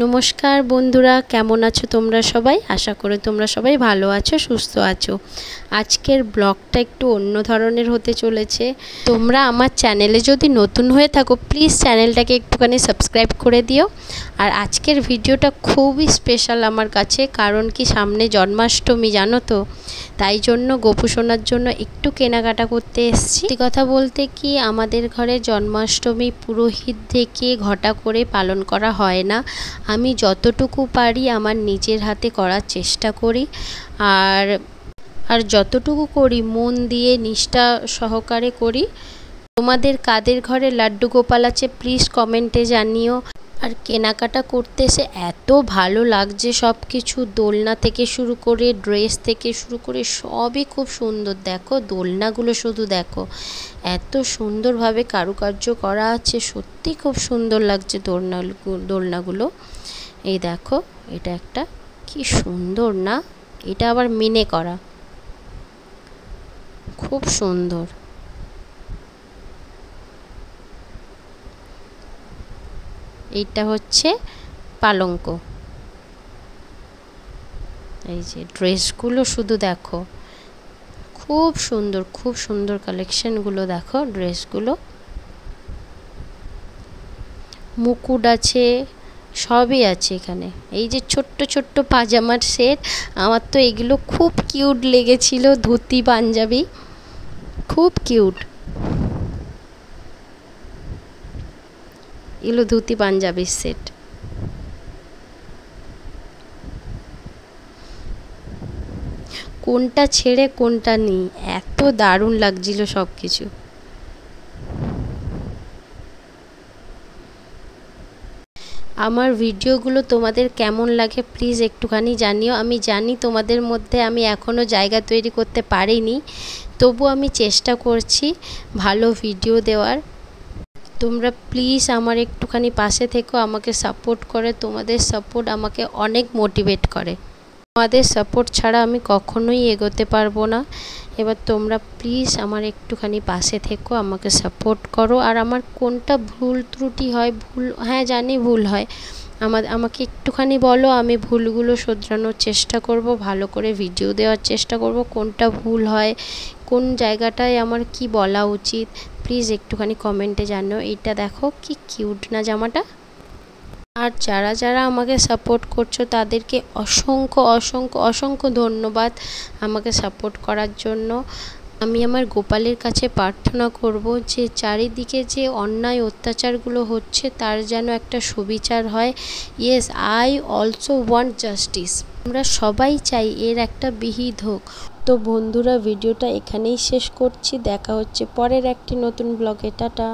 নমস্কার বন্ধুরা, কেমন আছো তোমরা সবাই? আশা করি তোমরা সবাই ভালো আছো, সুস্থ আছো। আজকের ব্লগটা একটু অন্য ধরনের হতে চলেছে। তোমরা আমার চ্যানেলে যদি নতুন হয়ে থাকো প্লিজ চ্যানেলটাকে একটুখানি সাবস্ক্রাইব করে দিও। আর আজকের ভিডিওটা খুবই স্পেশাল আমার কাছে, কারণ কি সামনে জন্মাষ্টমী, জানো তো, তাই জন্য গোপু সোনার জন্য একটু কেনাকাটা করতে এসেছি। কথা বলতে কি, আমাদের ঘরে জন্মাষ্টমী পুরোহিত থেকে ঘটা করে পালন করা হয় না। আমি যতটুকু পারি আমার নিজের হাতে করার চেষ্টা করি, আর যতটুকু করি মন দিয়ে নিষ্ঠা সহকারে করি। তোমাদের কাদের ঘরে লাড্ডু গোপাল আছে প্লিজ কমেন্টে জানিও। আর কেনাকাটা করতে এসে এত ভালো লাগছে, সব কিছু দোলনা থেকে শুরু করে ড্রেস থেকে শুরু করে সবই খুব সুন্দর। দেখো দোলনাগুলো শুধু দেখো, এত সুন্দরভাবে কারুকার্য করা আছে, সত্যি খুব সুন্দর লাগছে দোলনাগুলো। এই দেখো, এটা একটা কি সুন্দর না, এটা আবার মিনে করা, খুব সুন্দর। এইটা হচ্ছে পালঙ্ক। এই যে ড্রেসগুলো শুধু দেখো, খুব সুন্দর, খুব সুন্দর কালেকশনগুলো দেখো। ড্রেসগুলো, মুকুট আছে, সবই আছে এখানে। এই যে ছোট্ট ছোট্ট পাজামার সেট, আমার তো এগুলো খুব কিউট লেগেছিল। ধুতি পাঞ্জাবি, খুব কিউট। এগুলো ধুতি পাঞ্জাবির সেট। কোনটা ছেড়ে কোনটা নিই, এত দারুণ লাগছিল সব কিছু। আমার ভিডিওগুলো তোমাদের কেমন লাগে প্লিজ একটুখানি জানিও। আমি জানি তোমাদের মধ্যে আমি এখনও জায়গা তৈরি করতে পারিনি, তবু আমি চেষ্টা করছি ভালো ভিডিও দেওয়ার। তোমরা প্লিজ আমার একটুখানি পাশে থেকো, আমাকে সাপোর্ট করে। তোমাদের সাপোর্ট আমাকে অনেক মোটিভেট করে। তোমাদের সাপোর্ট ছাড়া আমি কখনোই এগোতে পারবো না। এবার তোমরা প্লিজ আমার একটুখানি পাশে থেকো, আমাকে সাপোর্ট করো। আর আমার কোনটা ভুল ত্রুটি হয়, হ্যাঁ জানি ভুল হয়, আমাকে একটুখানি বলো, আমি ভুলগুলো শোধরানোর চেষ্টা করব, ভালো করে ভিডিও দেওয়ার চেষ্টা করব। কোনটা ভুল হয়, কোন জায়গাটায় আমার কি বলা উচিত, প্লিজ একটুখানি কমেন্টে জানো। এইটা দেখো কি কিউট না জামাটা। আর যারা যারা আমাকে সাপোর্ট করছো তাদেরকে অসংখ্য অসংখ্য অসংখ্য ধন্যবাদ আমাকে সাপোর্ট করার জন্য। আমি আমার গোপালের কাছে প্রার্থনা করব যে চারিদিকে যে অন্যায় অত্যাচারগুলো হচ্ছে তার যেন একটা সুবিচার হয়। Yes, I also want justice. আমরা সবাই চাই এর একটা বিহিত হোক। তো বন্ধুরা, ভিডিওটা এখানেই শেষ করছি। দেখা হচ্ছে পরের একটি নতুন ব্লগে। টাটা।